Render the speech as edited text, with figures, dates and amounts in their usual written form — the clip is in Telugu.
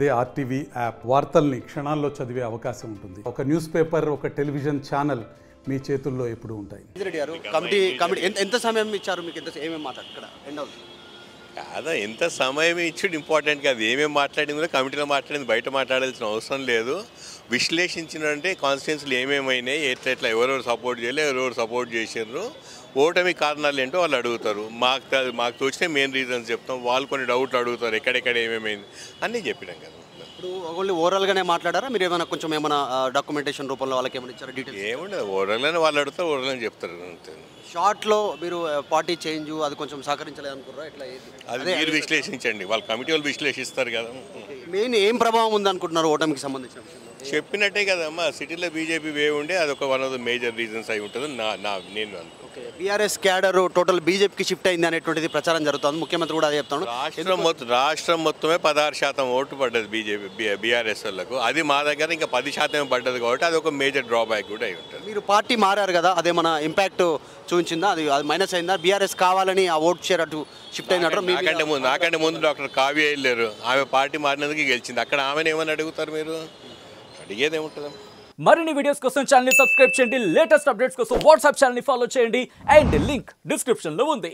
అదే ఆర్టీవీ యాప్ వార్తల్ని క్షణాల్లో చదివే అవకాశం ఉంటుంది. ఒక న్యూస్ పేపర్, ఒక టెలివిజన్ ఛానల్ మీ చేతుల్లో ఎప్పుడూ ఉంటాయి. రెడ్డి గారు, కమిటీ ఎంత సమయం ఇచ్చారు మీకు? ఏమేమి మాట్లాడారు ఇక్కడ? ఎండ్ అవుతుంది కాదా, ఎంత సమయం ఇచ్చుడు ఇంపార్టెంట్ కాదు. ఏమేమి మాట్లాడింది కూడా కమిటీలో మాట్లాడింది, బయట మాట్లాడాల్సిన అవసరం లేదు. విశ్లేషించినంటే కాన్స్టిట్యున్సీలు ఏమేమైనాయి, ఎట్లా ఎవరెవరు సపోర్ట్ చేయలేదు, ఎవరెవరు సపోర్ట్ చేసారు, ఓటమి కారణాలు ఏంటో వాళ్ళు అడుగుతారు. మాకు తోచిన మెయిన్ రీజన్స్ చెప్తాం, వాళ్ళు కొన్ని డౌట్లు అడుగుతారు, ఎక్కడెక్కడ ఏమేమైంది అన్నీ చెప్పినాం కదా. ఇప్పుడు ఓన్లీ ఓవరాల్గానే మాట్లాడారా? మీరు ఏమైనా కొంచెం ఏమైనా డాక్యుమెంటేషన్ రూపంలో వాళ్ళకి ఏమైనా ఇచ్చారా డీటెయిల్స్? ఏముండదు, ఓవరాల్గానే వాళ్ళు అడుగుతారు, ఓవరాల్గానే చెప్తారు అంతే. షార్ట్లో మీరు పార్టీ చేంజ్ అది కొంచెం సహకరించలేదు అనుకున్నారా? ఎట్లా అది మీరు విశ్లేషించండి, వాళ్ళ కమిటీ వాళ్ళు విశ్లేషిస్తారు కదా. మెయిన్ ఏం ప్రభావం ఉంది అనుకుంటున్నారు ఓటమికి సంబంధించిన విషయంలో? చెప్పినట్టే కదమ్మా, సిటీలో బీజేపీ వేవ్ ఉండే అదొక one of the major reasons అయి ఉంటుంది నేను అనుకుంటున్నాను. ఓకే, బీఆర్ఎస్ క్యాడర్ టోటల్ బీజేపీకి షిఫ్ట్ అయింది అనేటువంటిది ప్రచారం జరుగుతుంది. ముఖ్యమంత్రి కూడా అదే చెప్తాను. రాష్ట్రం మొత్తమే 16% ఓటు పడ్డది బీఆర్ఎస్ వాళ్ళకు. అది మా దగ్గర ఇంకా 10% పడ్డది కాబట్టి అది ఒక మేజర్ డ్రాబ్యాక్ కూడా అయి ఉంటుంది. మీరు పార్టీ మారారు కదా, అదేమన్నా ఇంపాక్ట్ చూపించిందా? అది మైనస్ అయిందా? బీఆర్ఎస్ కావాలని ఆ ఓట్ షేర్ అటు షిఫ్ట్ అయినట్టు? నాకంటే ముందు డాక్టర్ కావ్య వెళ్ళారు, ఆమె పార్టీ మారినందుకు గెలిచింది. అక్కడ ఆమెను ఏమని అడుగుతారు మీరు? అడిగేది ఏముంటుంది? మరిన్ని వీడియోస్ కోసం ఛానల్ ని సబ్స్క్రైబ్ చేయండి. లేటెస్ట్ అప్డేట్స్ కోసం వాట్సాప్ ఛానల్ ని ఫాలో చేయండి. అండ్ లింక్ డిస్క్రిప్షన్ లో ఉంది.